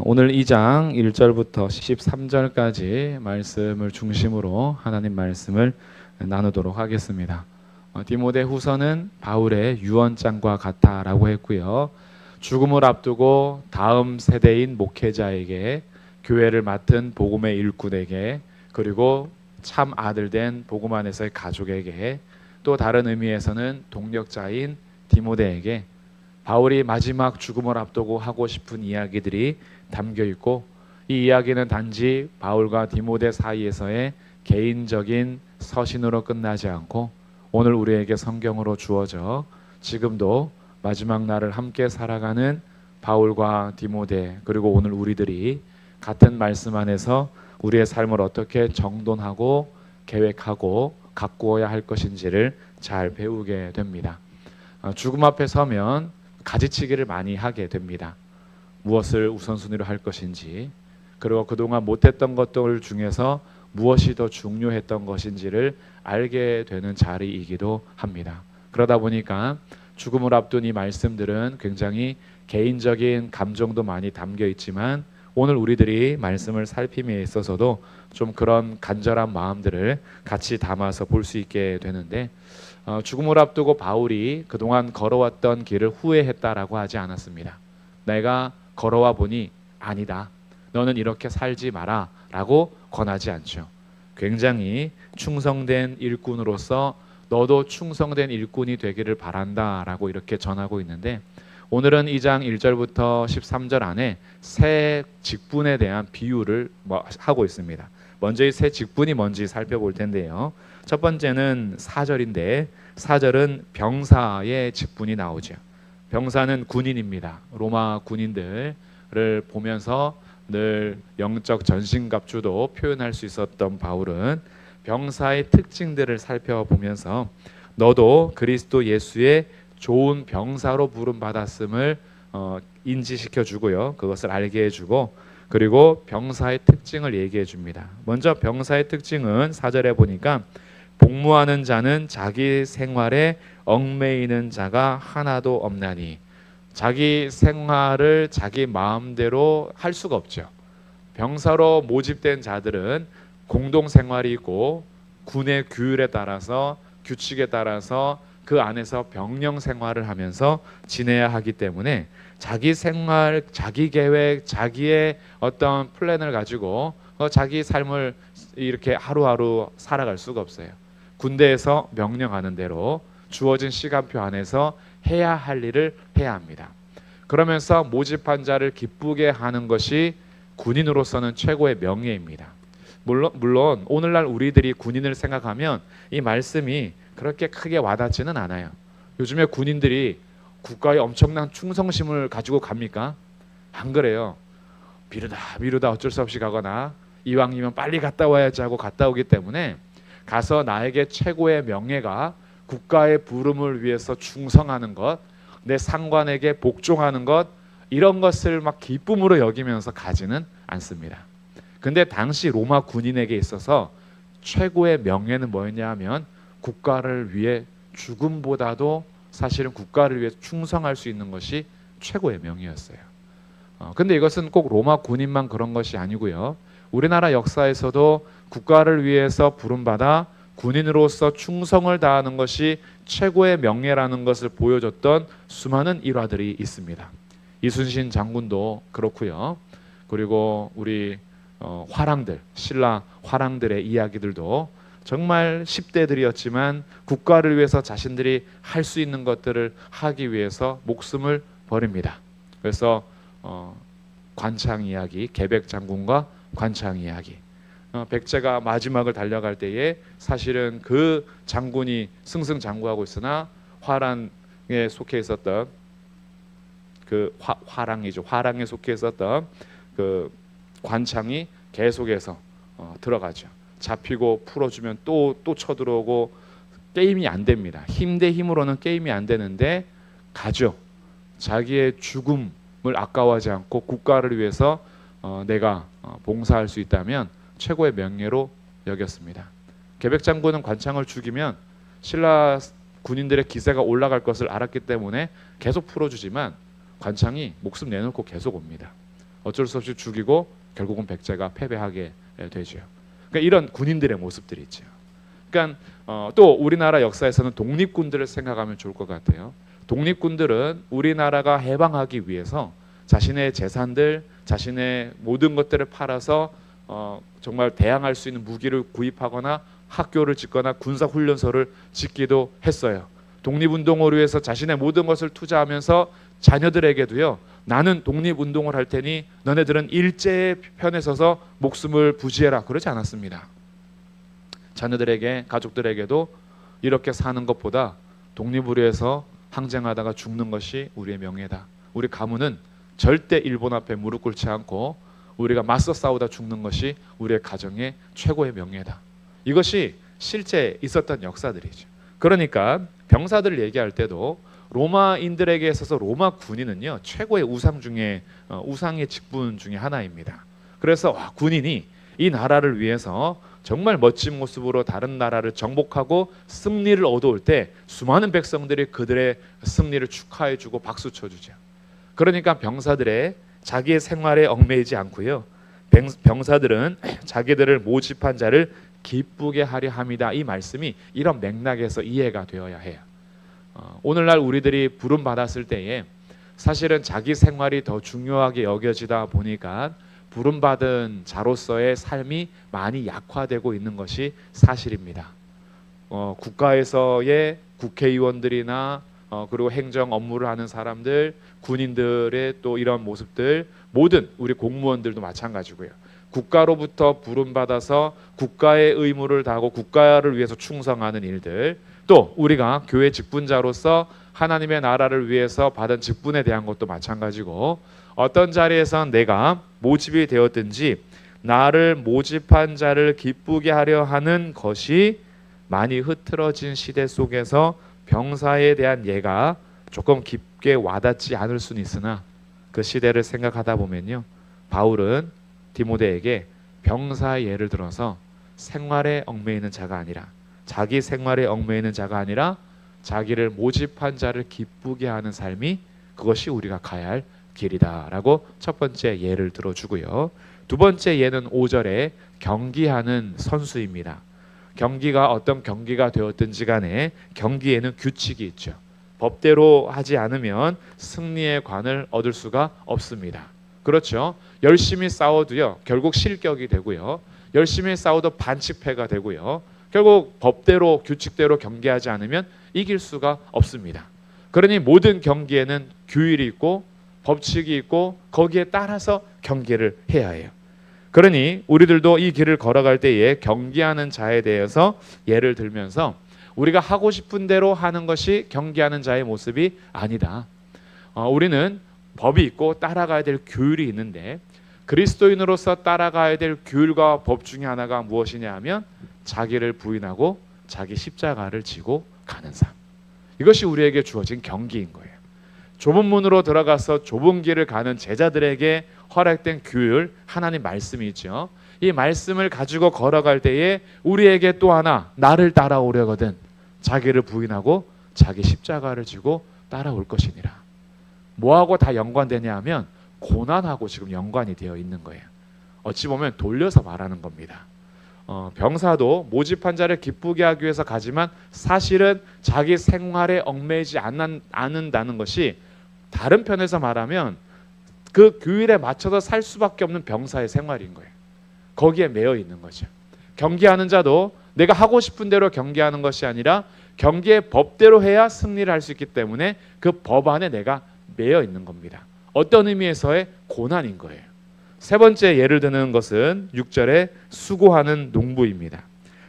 오늘 2장 1절부터 13절까지 말씀을 중심으로 하나님 말씀을 나누도록 하겠습니다. 디모데 후서는 바울의 유언장과 같다라고 했고요. 죽음을 앞두고 다음 세대인 목회자에게, 교회를 맡은 복음의 일꾼에게, 그리고 참 아들 된 복음 안에서의 가족에게, 또 다른 의미에서는 동력자인 디모데에게 바울이 마지막 죽음을 앞두고 하고 싶은 이야기들이 담겨 있고, 이 이야기는 단지 바울과 디모데 사이에서의 개인적인 서신으로 끝나지 않고 오늘 우리에게 성경으로 주어져 지금도 마지막 날을 함께 살아가는 바울과 디모데, 그리고 오늘 우리들이 같은 말씀 안에서 우리의 삶을 어떻게 정돈하고 계획하고 가꾸어야 할 것인지를 잘 배우게 됩니다. 죽음 앞에 서면 가지치기를 많이 하게 됩니다. 무엇을 우선순위로 할 것인지, 그리고 그동안 못했던 것들 중에서 무엇이 더 중요했던 것인지를 알게 되는 자리이기도 합니다. 그러다 보니까 죽음을 앞둔 이 말씀들은 굉장히 개인적인 감정도 많이 담겨 있지만, 오늘 우리들이 말씀을 살핌에 있어서도 좀 그런 간절한 마음들을 같이 담아서 볼 수 있게 되는데, 죽음을 앞두고 바울이 그동안 걸어왔던 길을 후회했다라고 하지 않았습니다. 내가 걸어와 보니 아니다, 너는 이렇게 살지 마라 라고 권하지 않죠. 굉장히 충성된 일꾼으로서 너도 충성된 일꾼이 되기를 바란다 라고 이렇게 전하고 있는데, 오늘은 2장 1절부터 13절 안에 새 직분에 대한 비유를 하고 있습니다. 먼저 이 새 직분이 뭔지 살펴볼 텐데요. 첫 번째는 4절인데, 4절은 병사의 직분이 나오죠. 병사는 군인입니다. 로마 군인들을 보면서 늘 영적 전신갑주도 표현할 수 있었던 바울은 병사의 특징들을 살펴보면서 너도 그리스도 예수의 좋은 병사로 부름받았음을 인지시켜 주고요. 그것을 알게 해주고, 그리고 병사의 특징을 얘기해 줍니다. 먼저 병사의 특징은 4절에 보니까 복무하는 자는 자기 생활에 얽매이는 자가 하나도 없나니, 자기 생활을 자기 마음대로 할 수가 없죠. 병사로 모집된 자들은 공동생활이 있고 군의 규율에 따라서, 규칙에 따라서 그 안에서 병영 생활을 하면서 지내야 하기 때문에 자기 생활, 자기 계획, 자기의 어떤 플랜을 가지고 자기 삶을 이렇게 하루하루 살아갈 수가 없어요. 군대에서 명령하는 대로 주어진 시간표 안에서 해야 할 일을 해야 합니다. 그러면서 모집한 자를 기쁘게 하는 것이 군인으로서는 최고의 명예입니다. 물론 오늘날 우리들이 군인을 생각하면 이 말씀이 그렇게 크게 와닿지는 않아요. 요즘에 군인들이 국가에 엄청난 충성심을 가지고 갑니까? 안 그래요. 미루다 어쩔 수 없이 가거나 이왕이면 빨리 갔다 와야지 하고 갔다 오기 때문에, 가서 나에게 최고의 명예가 국가의 부름을 위해서 충성하는 것, 내 상관에게 복종하는 것, 이런 것을 막 기쁨으로 여기면서 가지는 않습니다. 근데 당시 로마 군인에게 있어서 최고의 명예는 뭐였냐 하면 국가를 위해 죽음보다도 사실은 국가를 위해 충성할 수 있는 것이 최고의 명예였어요. 근데 이것은 꼭 로마 군인만 그런 것이 아니고요. 우리나라 역사에서도 국가를 위해서 부름받아 군인으로서 충성을 다하는 것이 최고의 명예라는 것을 보여줬던 수많은 일화들이 있습니다. 이순신 장군도 그렇고요. 그리고 우리 화랑들, 신라 화랑들의 이야기들도 정말 10대들이었지만 국가를 위해서 자신들이 할 수 있는 것들을 하기 위해서 목숨을 버립니다. 그래서 관창 이야기, 개백 장군과 관창 이야기, 백제가 마지막을 달려갈 때에 사실은 그 장군이 승승장구하고 있으나 화랑에 속해 있었던 그 화랑에 속해 있었던 그 관창이 계속해서 들어가죠. 잡히고 풀어주면 또 쳐들어오고 게임이 안 됩니다. 힘 대 힘으로는 게임이 안 되는데 가죠. 자기의 죽음을 아까워하지 않고 국가를 위해서 내가 봉사할 수 있다면 최고의 명예로 여겼습니다. 계백장군은 관창을 죽이면 신라 군인들의 기세가 올라갈 것을 알았기 때문에 계속 풀어주지만 관창이 목숨 내놓고 계속 옵니다. 어쩔 수 없이 죽이고 결국은 백제가 패배하게 되죠. 그러니까 이런 군인들의 모습들이 있죠. 그러니까 또 우리나라 역사에서는 독립군들을 생각하면 좋을 것 같아요. 독립군들은 우리나라가 해방하기 위해서 자신의 재산들, 자신의 모든 것들을 팔아서 정말 대항할 수 있는 무기를 구입하거나 학교를 짓거나 군사훈련소를 짓기도 했어요. 독립운동을 위해서 자신의 모든 것을 투자하면서 자녀들에게도요, 나는 독립운동을 할 테니 너네들은 일제의 편에 서서 목숨을 부지해라, 그러지 않았습니다. 자녀들에게, 가족들에게도 이렇게 사는 것보다 독립을 위해서 항쟁하다가 죽는 것이 우리의 명예다. 우리 가문은 절대 일본 앞에 무릎 꿇지 않고 우리가 맞서 싸우다 죽는 것이 우리의 가정의 최고의 명예다. 이것이 실제 있었던 역사들이죠. 그러니까 병사들을 얘기할 때도 로마인들에게 있어서 로마 군인은요, 최고의 우상 중에 우상의 직분 중에 하나입니다. 그래서 군인이 이 나라를 위해서 정말 멋진 모습으로 다른 나라를 정복하고 승리를 얻어올 때 수많은 백성들이 그들의 승리를 축하해주고 박수 쳐주죠. 그러니까 병사들의 자기의 생활에 얽매이지 않고요, 병사들은 자기들을 모집한 자를 기쁘게 하려 합니다. 이 말씀이 이런 맥락에서 이해가 되어야 해요. 오늘날 우리들이 부름 받았을 때에 사실은 자기 생활이 더 중요하게 여겨지다 보니까 부름받은 자로서의 삶이 많이 약화되고 있는 것이 사실입니다. 국가에서의 국회의원들이나 그리고 행정 업무를 하는 사람들, 군인들의 또 이런 모습들, 모든 우리 공무원들도 마찬가지고요. 국가로부터 부름받아서 국가의 의무를 다하고 국가를 위해서 충성하는 일들, 또 우리가 교회 직분자로서 하나님의 나라를 위해서 받은 직분에 대한 것도 마찬가지고, 어떤 자리에선 내가 모집이 되었든지 나를 모집한 자를 기쁘게 하려 하는 것이 많이 흐트러진 시대 속에서 병사에 대한 예가 조금 깊게 와닿지 않을 수는 있으나, 그 시대를 생각하다 보면요, 바울은 디모데에게 병사의 예를 들어서 생활에 얽매이는 자가 아니라, 자기 생활에 얽매이는 자가 아니라 자기를 모집한 자를 기쁘게 하는 삶이, 그것이 우리가 가야 할 길이다라고 첫 번째 예를 들어주고요. 두 번째 예는 5절에 경기하는 선수입니다. 경기가 어떤 경기가 되었든지 간에 경기에는 규칙이 있죠. 법대로 하지 않으면 승리의 관을 얻을 수가 없습니다. 그렇죠. 열심히 싸워도요, 결국 실격이 되고요, 열심히 싸워도 반칙패가 되고요, 결국 법대로 규칙대로 경기하지 않으면 이길 수가 없습니다. 그러니 모든 경기에는 규율이 있고 법칙이 있고 거기에 따라서 경기를 해야 해요. 그러니 우리들도 이 길을 걸어갈 때에 경기하는 자에 대해서 예를 들면서, 우리가 하고 싶은 대로 하는 것이 경기하는 자의 모습이 아니다. 우리는 법이 있고 따라가야 될 규율이 있는데, 그리스도인으로서 따라가야 될 규율과 법 중에 하나가 무엇이냐 하면 자기를 부인하고 자기 십자가를 지고 가는 삶. 이것이 우리에게 주어진 경기인 거예요. 좁은 문으로 들어가서 좁은 길을 가는 제자들에게 허락된 규율, 하나님 말씀이 있죠. 이 말씀을 가지고 걸어갈 때에 우리에게 또 하나, 나를 따라오려거든 자기를 부인하고 자기 십자가를 지고 따라올 것이니라. 뭐하고 다 연관되냐 하면 고난하고 지금 연관이 되어 있는 거예요. 어찌 보면 돌려서 말하는 겁니다. 병사도 모집한 자를 기쁘게 하기 위해서 가지만 사실은 자기 생활에 얽매이지 않는다는 것이, 다른 편에서 말하면 그 규율에 맞춰서 살 수밖에 없는 병사의 생활인 거예요. 거기에 매여 있는 거죠. 경기하는 자도 내가 하고 싶은 대로 경기하는 것이 아니라 경기의 법대로 해야 승리를 할 수 있기 때문에 그 법 안에 내가 매여 있는 겁니다. 어떤 의미에서의 고난인 거예요. 세 번째 예를 드는 것은 6절에 수고하는 농부입니다.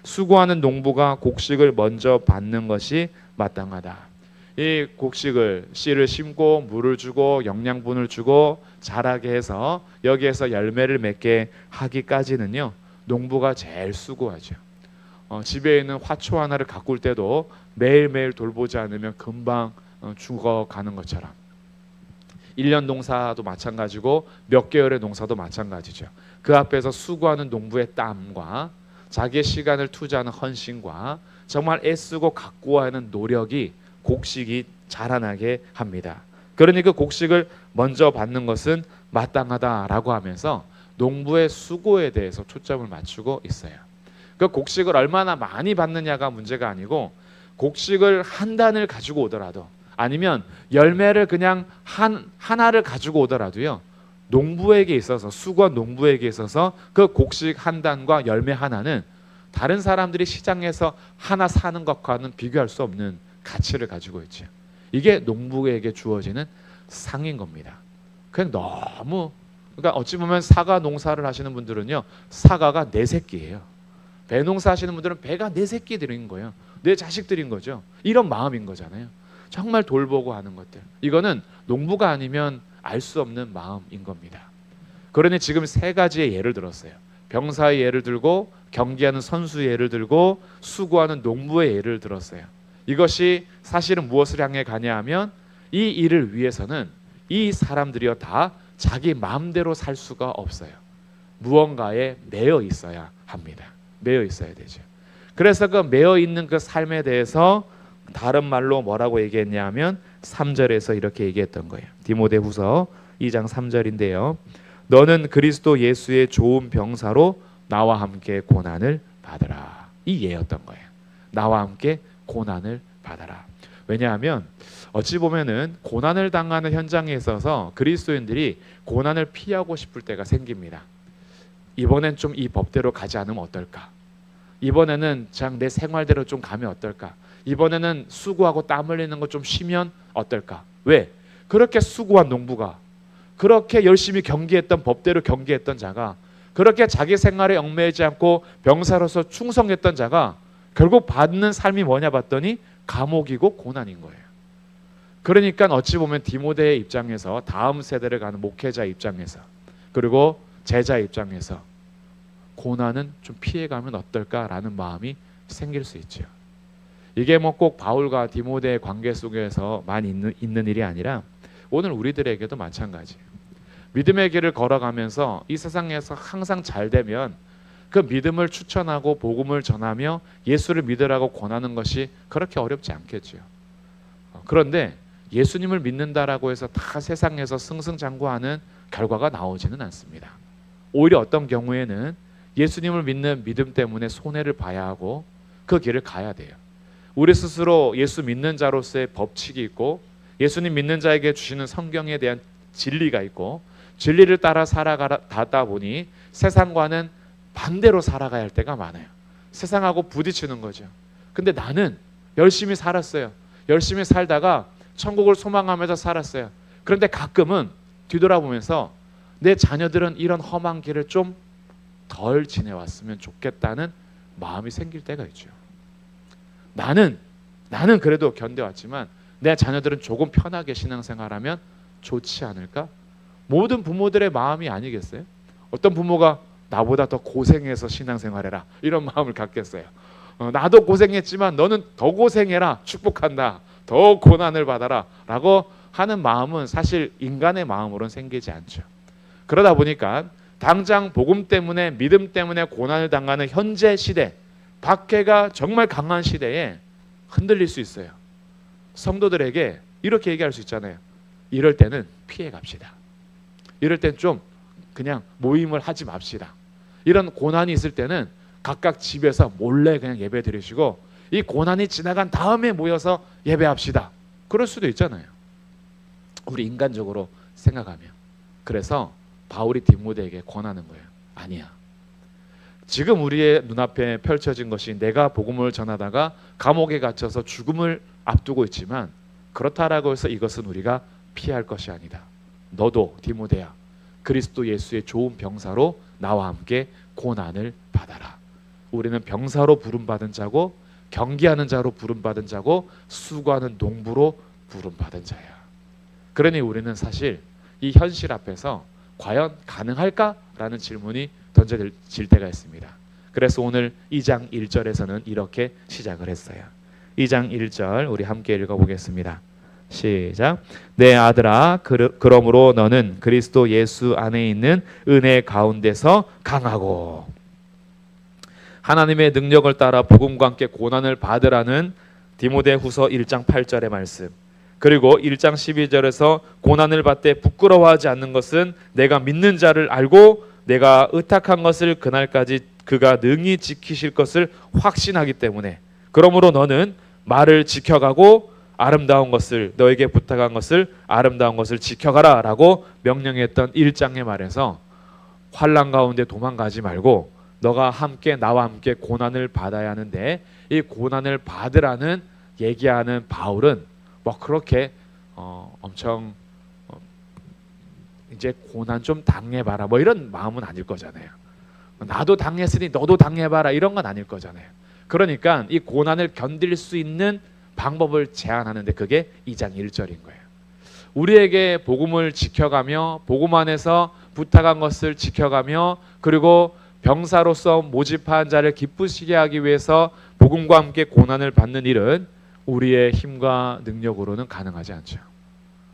수고하는 농부가 곡식을 먼저 받는 것이 마땅하다. 이 곡식을, 씨를 심고 물을 주고 영양분을 주고 자라게 해서 여기에서 열매를 맺게 하기까지는요, 농부가 제일 수고하죠. 집에 있는 화초 하나를 가꿀 때도 매일매일 돌보지 않으면 금방 죽어가는 것처럼, 1년 농사도 마찬가지고 몇 개월의 농사도 마찬가지죠. 그 앞에서 수고하는 농부의 땀과 자기의 시간을 투자하는 헌신과 정말 애쓰고 가꾸어야 하는 노력이 곡식이 자라나게 합니다. 그러니 그 곡식을 먼저 받는 것은 마땅하다라고 하면서 농부의 수고에 대해서 초점을 맞추고 있어요. 그 곡식을 얼마나 많이 받느냐가 문제가 아니고 곡식을 한 단을 가지고 오더라도 아니면 열매를 그냥 하나를 가지고 오더라도요. 농부에게 있어서 수고한 농부에게 있어서 그 곡식 한 단과 열매 하나는 다른 사람들이 시장에서 하나 사는 것과는 비교할 수 없는 가치를 가지고 있죠. 이게 농부에게 주어지는 상인 겁니다. 그냥 너무 그러니까 어찌 보면 사과 농사를 하시는 분들은요. 사과가 내 새끼예요. 배 농사 하시는 분들은 배가 내 새끼들인 거예요. 내 자식들인 거죠. 이런 마음인 거잖아요. 정말 돌보고 하는 것들. 이거는 농부가 아니면 알 수 없는 마음인 겁니다. 그러니 지금 세 가지의 예를 들었어요. 병사의 예를 들고 경기하는 선수의 예를 들고 수고하는 농부의 예를 들었어요. 이것이 사실은 무엇을 향해 가냐 하면 이 일을 위해서는 이 사람들이요 다 자기 마음대로 살 수가 없어요. 무언가에 매여 있어야 합니다. 매여 있어야 되죠. 그래서 그 매여 있는 그 삶에 대해서 다른 말로 뭐라고 얘기했냐면 3절에서 이렇게 얘기했던 거예요. 디모데후서 2장 3절인데요. 너는 그리스도 예수의 좋은 병사로 나와 함께 고난을 받으라. 이 예였던 거예요. 나와 함께 고난을 받아라. 왜냐하면 어찌 보면은 고난을 당하는 현장에 있어서 그리스도인들이 고난을 피하고 싶을 때가 생깁니다. 이번엔 좀 이 법대로 가지 않으면 어떨까? 이번에는 그냥 내 생활대로 좀 가면 어떨까? 이번에는 수고하고 땀 흘리는 거 좀 쉬면 어떨까? 왜? 그렇게 수고한 농부가 그렇게 열심히 경기했던 법대로 경기했던 자가 그렇게 자기 생활에 얽매이지 않고 병사로서 충성했던 자가 결국 받는 삶이 뭐냐 봤더니 감옥이고 고난인 거예요. 그러니까 어찌 보면 디모데의 입장에서 다음 세대를 가는 목회자 입장에서 그리고 제자 입장에서 고난은 좀 피해가면 어떨까라는 마음이 생길 수 있죠. 이게 뭐 꼭 바울과 디모데의 관계 속에서만 있는 일이 아니라 오늘 우리들에게도 마찬가지예요. 믿음의 길을 걸어가면서 이 세상에서 항상 잘 되면 그 믿음을 추천하고 복음을 전하며 예수를 믿으라고 권하는 것이 그렇게 어렵지 않겠죠. 그런데 예수님을 믿는다라고 해서 다 세상에서 승승장구하는 결과가 나오지는 않습니다. 오히려 어떤 경우에는 예수님을 믿는 믿음 때문에 손해를 봐야 하고 그 길을 가야 돼요. 우리 스스로 예수 믿는 자로서의 법칙이 있고 예수님 믿는 자에게 주시는 성경에 대한 진리가 있고 진리를 따라 살아가다 보니 세상과는 반대로 살아가야 할 때가 많아요. 세상하고 부딪히는 거죠. 근데 나는 열심히 살았어요. 열심히 살다가 천국을 소망하면서 살았어요. 그런데 가끔은 뒤돌아보면서 내 자녀들은 이런 험한 길을 좀 덜 지내왔으면 좋겠다는 마음이 생길 때가 있죠. 나는 그래도 견뎌왔지만 내 자녀들은 조금 편하게 신앙생활하면 좋지 않을까? 모든 부모들의 마음이 아니겠어요? 어떤 부모가 나보다 더 고생해서 신앙생활해라 이런 마음을 갖겠어요. 나도 고생했지만 너는 더 고생해라 축복한다. 더 고난을 받아라 라고 하는 마음은 사실 인간의 마음으로는 생기지 않죠. 그러다 보니까 당장 복음 때문에 믿음 때문에 고난을 당하는 현재 시대 박해가 정말 강한 시대에 흔들릴 수 있어요. 성도들에게 이렇게 얘기할 수 있잖아요. 이럴 때는 피해 갑시다. 이럴 땐 좀 그냥 모임을 하지 맙시다. 이런 고난이 있을 때는 각각 집에서 몰래 그냥 예배 드리시고 이 고난이 지나간 다음에 모여서 예배합시다. 그럴 수도 있잖아요. 우리 인간적으로 생각하면. 그래서 바울이 디모데에게 권하는 거예요. 아니야. 지금 우리의 눈앞에 펼쳐진 것이 내가 복음을 전하다가 감옥에 갇혀서 죽음을 앞두고 있지만 그렇다라고 해서 이것은 우리가 피할 것이 아니다. 너도 디모데야 그리스도 예수의 좋은 병사로 나와 함께 고난을 받아라. 우리는 병사로 부름받은 자고 경기하는 자로 부름받은 자고 수고하는 농부로 부름받은 자야. 그러니 우리는 사실 이 현실 앞에서 과연 가능할까라는 질문이 던져질 때가 있습니다. 그래서 오늘 2장 1절에서는 이렇게 시작을 했어요. 2장 1절 우리 함께 읽어보겠습니다. 시작. 내 아들아 그러므로 너는 그리스도 예수 안에 있는 은혜 가운데서 강하고 하나님의 능력을 따라 복음과 함께 고난을 받으라는 디모데후서 1장 8절의 말씀. 그리고 1장 12절에서 고난을 받되 부끄러워하지 않는 것은 내가 믿는 자를 알고 내가 의탁한 것을 그날까지 그가 능히 지키실 것을 확신하기 때문에 그러므로 너는 말을 지켜가고 아름다운 것을 너에게 부탁한 것을 아름다운 것을 지켜가라 라고 명령했던 1장의 말에서 환난 가운데 도망가지 말고 너가 나와 함께 고난을 받아야 하는데 이 고난을 받으라는 얘기하는 바울은 뭐 그렇게 엄청 이제 고난 좀 당해봐라 뭐 이런 마음은 아닐 거잖아요. 나도 당했으니 너도 당해봐라 이런 건 아닐 거잖아요. 그러니까 이 고난을 견딜 수 있는 방법을 제안하는데 그게 2장 1절인 거예요. 우리에게 복음을 지켜가며 복음 안에서 부탁한 것을 지켜가며 그리고 병사로서 모집한 자를 기쁘시게 하기 위해서 복음과 함께 고난을 받는 일은 우리의 힘과 능력으로는 가능하지 않죠.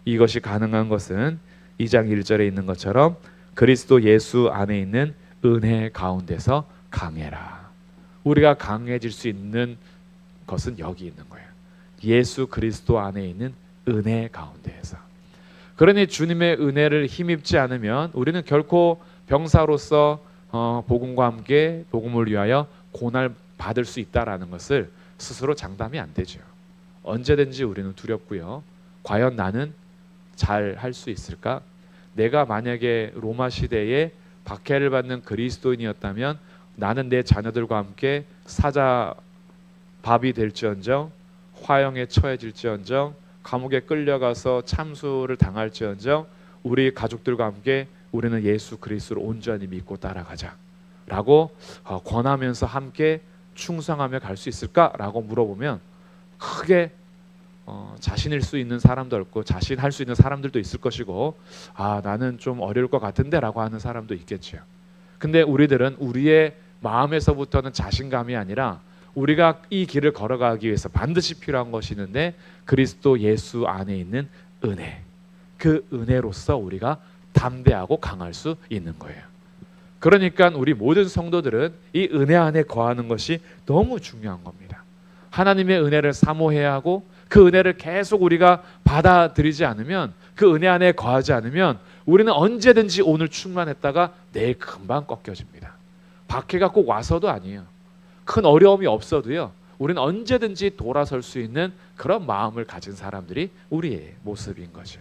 이것이 가능한 것은 2장 1절에 있는 것처럼 그리스도 예수 안에 있는 은혜 가운데서 강해라. 우리가 강해질 수 있는 것은 여기 있는 거예요. 예수 그리스도 안에 있는 은혜 가운데에서. 그러니 주님의 은혜를 힘입지 않으면 우리는 결코 병사로서 복음과 함께 복음을 위하여 고난을 받을 수 있다라는 것을 스스로 장담이 안 되죠. 언제든지 우리는 두렵고요. 과연 나는 잘 할 수 있을까? 내가 만약에 로마 시대에 박해를 받는 그리스도인이었다면 나는 내 자녀들과 함께 사자밥이 될지언정 화형에 처해질지언정 감옥에 끌려가서 참수를 당할지언정 우리 가족들과 함께 우리는 예수 그리스도를 온전히 믿고 따라가자 라고 권하면서 함께 충성하며 갈 수 있을까? 라고 물어보면 크게 자신일 수 있는 사람도 없고 자신할 수 있는 사람들도 있을 것이고 나는 좀 어려울 것 같은데 라고 하는 사람도 있겠죠. 근데 우리들은 우리의 마음에서부터는 자신감이 아니라 우리가 이 길을 걸어가기 위해서 반드시 필요한 것이 있는데 그리스도 예수 안에 있는 은혜, 그 은혜로서 우리가 담대하고 강할 수 있는 거예요. 그러니까 우리 모든 성도들은 이 은혜 안에 거하는 것이 너무 중요한 겁니다. 하나님의 은혜를 사모해야 하고 그 은혜를 계속 우리가 받아들이지 않으면 그 은혜 안에 거하지 않으면 우리는 언제든지 오늘 충만했다가 내일 금방 꺾여집니다. 박해가 꼭 와서도 아니에요. 큰 어려움이 없어도요. 우리는 언제든지 돌아설 수 있는 그런 마음을 가진 사람들이 우리의 모습인 거죠.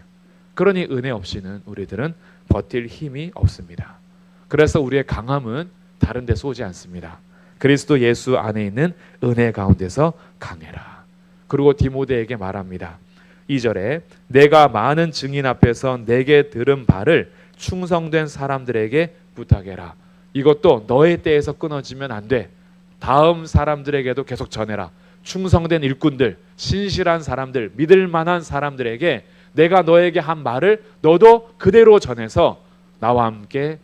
그러니 은혜 없이는 우리들은 버틸 힘이 없습니다. 그래서 우리의 강함은 다른 데서 오지 않습니다. 그리스도 예수 안에 있는 은혜 가운데서 강해라. 그리고 디모데에게 말합니다. 2절에 내가 많은 증인 앞에서 내게 들은 바를 충성된 사람들에게 부탁해라. 이것도 너의 때에서 끊어지면 안 돼. 다음 사람들에게도 계속 전해라. 충성된 일꾼들, 신실한 사람들, 믿을 만한 사람들에게 내가 너에게 한 말을 너도 그대로 전해서 나와 함께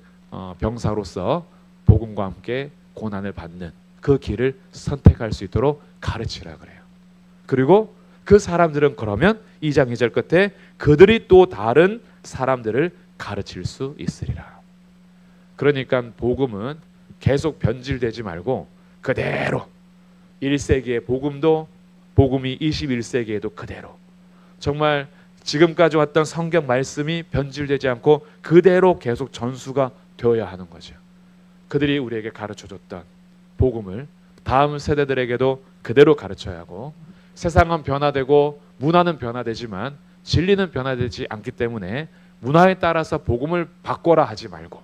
병사로서 복음과 함께 고난을 받는 그 길을 선택할 수 있도록 가르치라 그래요. 그리고 그 사람들은 그러면 2장 2절 끝에 그들이 또 다른 사람들을 가르칠 수 있으리라. 그러니까 복음은 계속 변질되지 말고 그대로 1세기의 복음이 21세기에도 그대로 정말 지금까지 왔던 성경 말씀이 변질되지 않고 그대로 계속 전수가 되어야 하는 거죠. 그들이 우리에게 가르쳐줬던 복음을 다음 세대들에게도 그대로 가르쳐야 하고 세상은 변화되고 문화는 변화되지만 진리는 변화되지 않기 때문에 문화에 따라서 복음을 바꿔라 하지 말고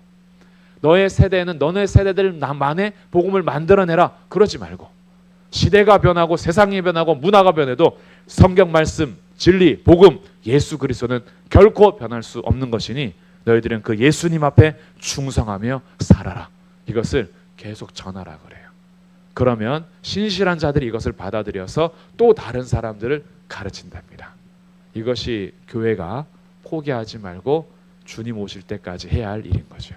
너의 세대는 너네 세대들만의 복음을 만들어내라 그러지 말고 시대가 변하고 세상이 변하고 문화가 변해도 성경 말씀, 진리, 복음, 예수 그리스도는 결코 변할 수 없는 것이니 너희들은 그 예수님 앞에 충성하며 살아라. 이것을 계속 전하라 그래요. 그러면 신실한 자들이 이것을 받아들여서 또 다른 사람들을 가르친답니다. 이것이 교회가 포기하지 말고 주님 오실 때까지 해야 할 일인 거죠.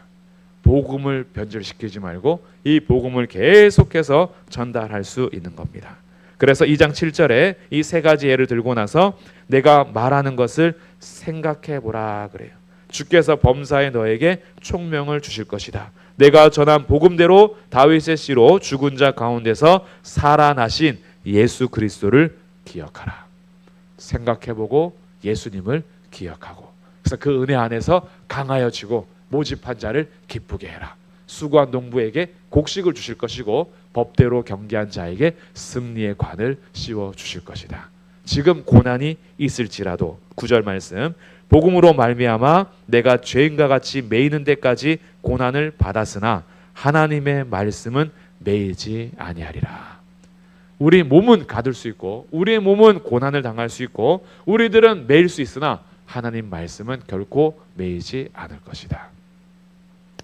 복음을 변질시키지 말고 이 복음을 계속해서 전달할 수 있는 겁니다. 그래서 2장 7절에 이 세 가지 예를 들고 나서 내가 말하는 것을 생각해 보라 그래요. 주께서 범사에 너에게 총명을 주실 것이다. 내가 전한 복음대로 다윗의 씨로 죽은 자 가운데서 살아나신 예수 그리스도를 기억하라. 생각해보고 예수님을 기억하고, 그래서 그 은혜 안에서 강하여지고 모집한 자를 기쁘게 해라. 수고한 농부에게 곡식을 주실 것이고 법대로 경계한 자에게 승리의 관을 씌워 주실 것이다. 지금 고난이 있을지라도 9절 말씀, 복음으로 말미암아 내가 죄인과 같이 매이는 데까지 고난을 받았으나 하나님의 말씀은 매이지 아니하리라. 우리 몸은 가둘 수 있고 우리의 몸은 고난을 당할 수 있고 우리들은 매일 수 있으나 하나님 말씀은 결코 매이지 않을 것이다.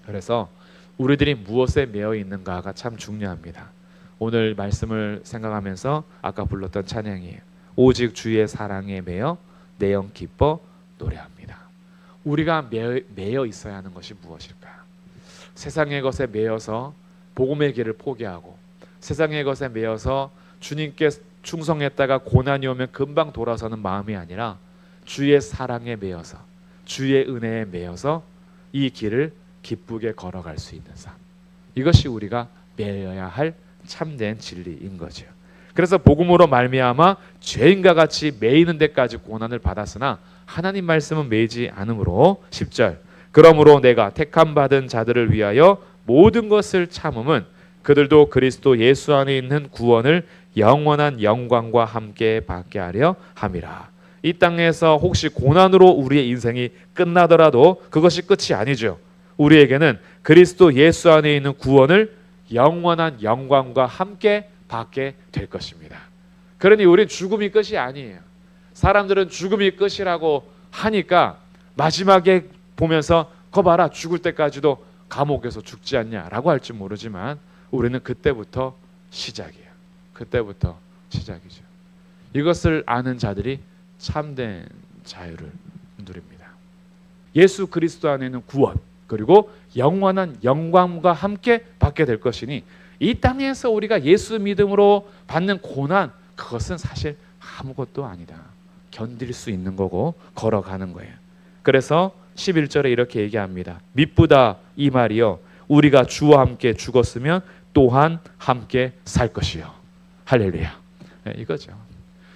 그래서 우리들이 무엇에 매여 있는가가 참 중요합니다. 오늘 말씀을 생각하면서 아까 불렀던 찬양이에요. 오직 주의 사랑에 매여 내 영 기뻐 노래합니다. 우리가 매여 있어야 하는 것이 무엇일까? 세상의 것에 매여서 복음의 길을 포기하고 세상의 것에 매여서 주님께 충성했다가 고난이 오면 금방 돌아서는 마음이 아니라 주의 사랑에 매여서 주의 은혜에 매여서 이 길을 기쁘게 걸어갈 수 있는 삶, 이것이 우리가 매여야 할 참된 진리인 거죠. 그래서 복음으로 말미암아 죄인과 같이 매이는 데까지 고난을 받았으나 하나님 말씀은 매이지 않으므로 10절, 그러므로 내가 택함 받은 자들을 위하여 모든 것을 참음은 그들도 그리스도 예수 안에 있는 구원을 영원한 영광과 함께 받게 하려 함이라. 이 땅에서 혹시 고난으로 우리의 인생이 끝나더라도 그것이 끝이 아니죠. 우리에게는 그리스도 예수 안에 있는 구원을 영원한 영광과 함께 받게 될 것입니다. 그러니 우리는 죽음이 끝이 아니에요. 사람들은 죽음이 끝이라고 하니까 마지막에 보면서 거 봐라, 죽을 때까지도 감옥에서 죽지 않냐라고 할지 모르지만 우리는 그때부터 시작이에요. 그때부터 시작이죠. 이것을 아는 자들이 참된 자유를 누립니다. 예수 그리스도 안에 있는 구원, 그리고 영원한 영광과 함께 받게 될 것이니 이 땅에서 우리가 예수 믿음으로 받는 고난, 그것은 사실 아무것도 아니다. 견딜 수 있는 거고 걸어가는 거예요. 그래서 11절에 이렇게 얘기합니다. 미쁘다 이 말이요, 우리가 주와 함께 죽었으면 또한 함께 살 것이요. 할렐루야. 네, 이거죠.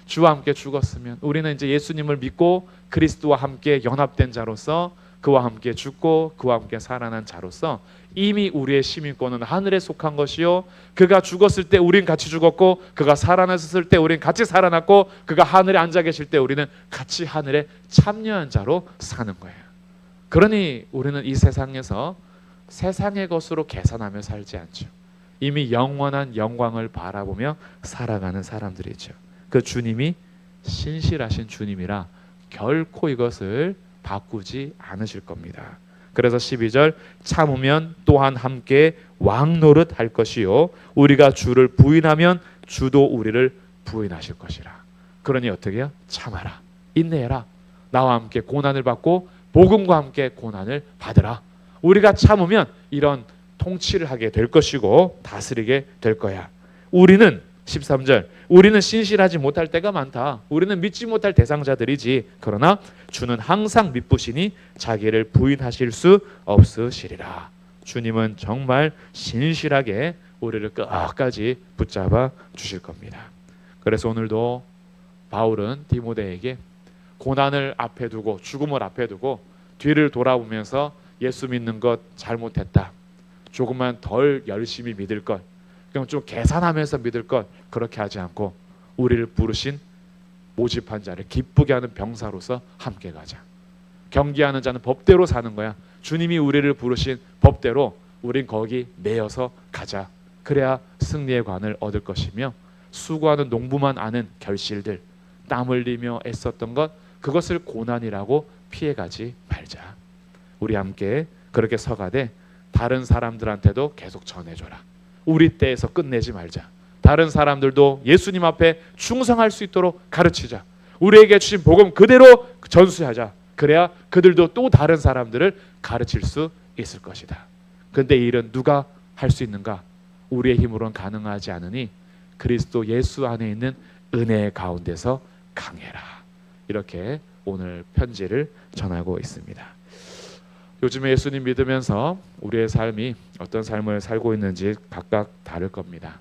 주와 함께 죽었으면 우리는 이제 예수님을 믿고 그리스도와 함께 연합된 자로서 그와 함께 죽고 그와 함께 살아난 자로서 이미 우리의 시민권은 하늘에 속한 것이요, 그가 죽었을 때 우린 같이 죽었고 그가 살아났을 때 우린 같이 살아났고 그가 하늘에 앉아 계실 때 우리는 같이 하늘에 참여한 자로 사는 거예요. 그러니 우리는 이 세상에서 세상의 것으로 계산하며 살지 않죠. 이미 영원한 영광을 바라보며 살아가는 사람들이죠. 그 주님이 신실하신 주님이라 결코 이것을 바꾸지 않으실 겁니다. 그래서 12절, 참으면 또한 함께 왕노릇 할 것이요, 우리가 주를 부인하면 주도 우리를 부인하실 것이라. 그러니 어떻게 해요? 참아라, 인내해라. 나와 함께 고난을 받고 복음과 함께 고난을 받으라. 우리가 참으면 이런 통치를 하게 될 것이고 다스리게 될 거야. 우리는 13절, 우리는 신실하지 못할 때가 많다. 우리는 믿지 못할 대상자들이지. 그러나 주는 항상 믿으시니 자기를 부인하실 수 없으시리라. 주님은 정말 신실하게 우리를 끝까지 붙잡아 주실 겁니다. 그래서 오늘도 바울은 디모데에게 고난을 앞에 두고 죽음을 앞에 두고 뒤를 돌아보면서 예수 믿는 것 잘못했다, 조금만 덜 열심히 믿을 것, 그냥 좀 계산하면서 믿을 것, 그렇게 하지 않고 우리를 부르신 모집한 자를 기쁘게 하는 병사로서 함께 가자. 경계하는 자는 법대로 사는 거야. 주님이 우리를 부르신 법대로 우린 거기 매여서 가자. 그래야 승리의 관을 얻을 것이며 수고하는 농부만 아는 결실들, 땀 흘리며 애썼던 것, 그것을 고난이라고 피해가지 말자. 우리 함께 그렇게 서가되 다른 사람들한테도 계속 전해줘라. 우리 때에서 끝내지 말자. 다른 사람들도 예수님 앞에 충성할 수 있도록 가르치자. 우리에게 주신 복음 그대로 전수하자. 그래야 그들도 또 다른 사람들을 가르칠 수 있을 것이다. 그런데 이 일은 누가 할 수 있는가? 우리의 힘으로는 가능하지 않으니 그리스도 예수 안에 있는 은혜 가운데서 강해라. 이렇게 오늘 편지를 전하고 있습니다. 요즘에 예수님 믿으면서 우리의 삶이 어떤 삶을 살고 있는지 각각 다를 겁니다.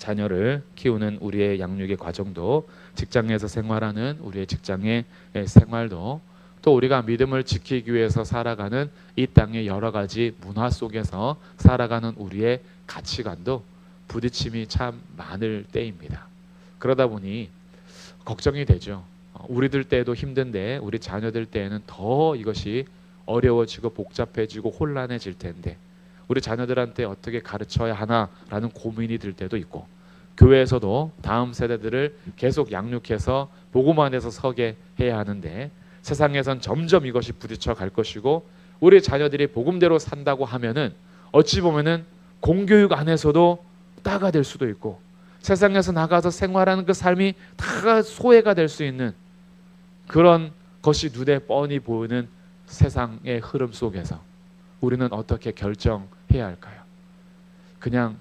자녀를 키우는 우리의 양육의 과정도, 직장에서 생활하는 우리의 직장의 생활도, 또 우리가 믿음을 지키기 위해서 살아가는 이 땅의 여러 가지 문화 속에서 살아가는 우리의 가치관도 부딪힘이 참 많을 때입니다. 그러다 보니 걱정이 되죠. 우리들 때도 힘든데 우리 자녀들 때에는 더 이것이 어려워지고 복잡해지고 혼란해질 텐데 우리 자녀들한테 어떻게 가르쳐야 하나라는 고민이 들 때도 있고, 교회에서도 다음 세대들을 계속 양육해서 복음 안에서 서게 해야 하는데 세상에선 점점 이것이 부딪혀 갈 것이고, 우리 자녀들이 복음대로 산다고 하면은 어찌 보면은 공교육 안에서도 따가 될 수도 있고, 세상에서 나가서 생활하는 그 삶이 다 소외가 될 수 있는 그런 것이 눈에 뻔히 보이는 세상의 흐름 속에서 우리는 어떻게 결정해야 할까요? 그냥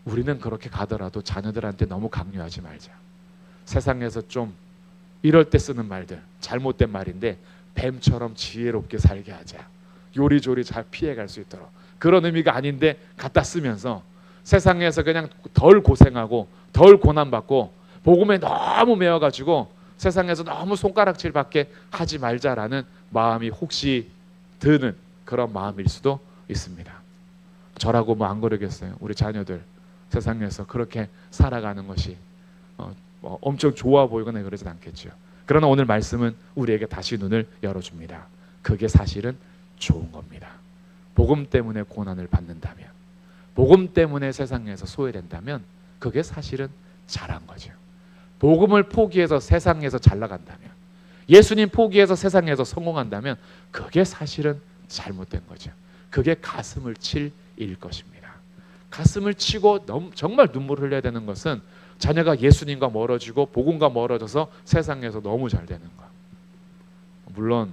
우리는 그렇게 가더라도 자녀들한테 너무 강요하지 말자. 세상에서 좀 이럴 때 쓰는 말들, 잘못된 말인데 뱀처럼 지혜롭게 살게 하자. 요리조리 잘 피해갈 수 있도록. 그런 의미가 아닌데 갖다 쓰면서 세상에서 그냥 덜 고생하고 덜 고난받고 복음에 너무 매여가지고 세상에서 너무 손가락질밖에 하지 말자라는 마음이 혹시 드는 그런 마음일 수도 있습니다. 저라고 뭐 안 그러겠어요. 우리 자녀들 세상에서 그렇게 살아가는 것이 엄청 좋아 보이거나 그러진 않겠죠. 그러나 오늘 말씀은 우리에게 다시 눈을 열어줍니다. 그게 사실은 좋은 겁니다. 복음 때문에 고난을 받는다면, 복음 때문에 세상에서 소외된다면 그게 사실은 잘한 거죠. 복음을 포기해서 세상에서 잘 나간다면, 예수님 포기해서 세상에서 성공한다면 그게 사실은 잘못된 거죠. 그게 가슴을 칠 일 것입니다. 가슴을 치고 정말 눈물을 흘려야 되는 것은 자녀가 예수님과 멀어지고 복음과 멀어져서 세상에서 너무 잘 되는 것. 물론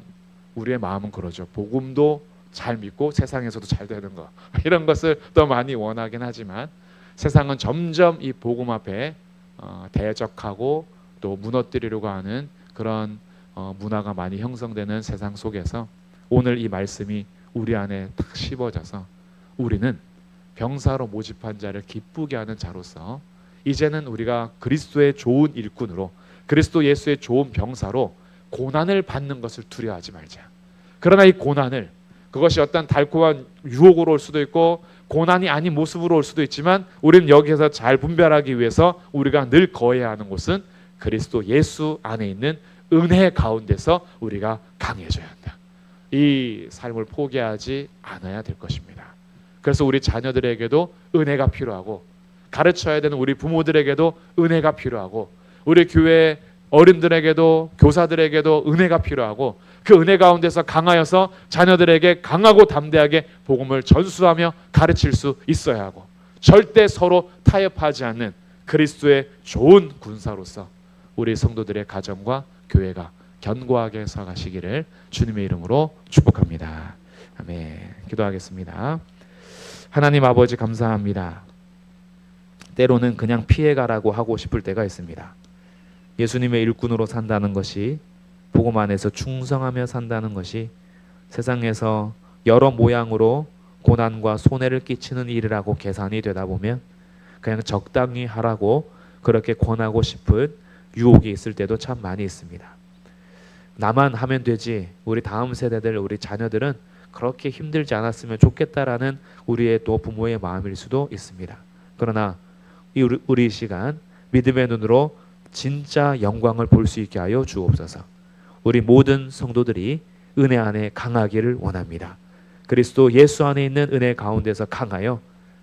우리의 마음은 그러죠. 복음도 잘 믿고 세상에서도 잘 되는 것, 이런 것을 더 많이 원하긴 하지만 세상은 점점 이 복음 앞에 대적하고 또 무너뜨리려고 하는 그런 문화가 많이 형성되는 세상 속에서 오늘 이 말씀이 우리 안에 탁 씹어져서 우리는 병사로 모집한 자를 기쁘게 하는 자로서 이제는 우리가 그리스도의 좋은 일꾼으로, 그리스도 예수의 좋은 병사로 고난을 받는 것을 두려워하지 말자. 그러나 이 고난을, 그것이 어떤 달콤한 유혹으로 올 수도 있고 고난이 아닌 모습으로 올 수도 있지만 우리는 여기에서 잘 분별하기 위해서 우리가 늘 거해야 하는 곳은 그리스도 예수 안에 있는 은혜 가운데서 우리가 강해져야 한다. 이 삶을 포기하지 않아야 될 것입니다. 그래서 우리 자녀들에게도 은혜가 필요하고, 가르쳐야 되는 우리 부모들에게도 은혜가 필요하고, 우리 교회 어른들에게도 교사들에게도 은혜가 필요하고, 그 은혜 가운데서 강하여서 자녀들에게 강하고 담대하게 복음을 전수하며 가르칠 수 있어야 하고, 절대 서로 타협하지 않는 그리스도의 좋은 군사로서 우리 성도들의 가정과 교회가 견고하게 서가시기를 주님의 이름으로 축복합니다. 아멘. 기도하겠습니다. 하나님 아버지 감사합니다. 때로는 그냥 피해가라고 하고 싶을 때가 있습니다. 예수님의 일꾼으로 산다는 것이, 복음 안에서 충성하며 산다는 것이 세상에서 여러 모양으로 고난과 손해를 끼치는 일이라고 계산이 되다 보면 그냥 적당히 하라고 그렇게 권하고 싶은 유혹이 있을 때도 참 많이 있습니다. 나만 하면 되지, 우리 다음 세대들, 우리 자녀들은 그렇게 힘들지 않았으면 좋겠다라는 우리의 또 부모의 마음일 수도 있습니다. 그러나 우리 시간 믿음의 눈으로 진짜 영광을 볼 수 있게 하여 주옵소서. 우리 모든 성도들이 은혜 안에 강하기를 원합니다. 그리스도 예수 안에 있는 은혜 가운데서 강하여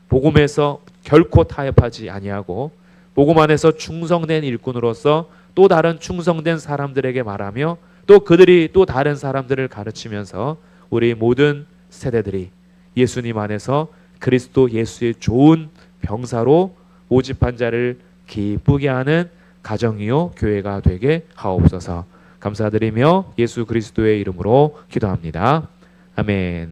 복음에서 결코 타협하지 아니하고 복음 안에서 충성된 일꾼으로서 또 다른 충성된 사람들에게 말하며 또 그들이 또 다른 사람들을 가르치면서 우리 모든 세대들이 예수님 안에서 그리스도 예수의 좋은 병사로 모집한 자를 기쁘게 하는 가정이요 교회가 되게 하옵소서. 감사드리며 예수 그리스도의 이름으로 기도합니다. 아멘.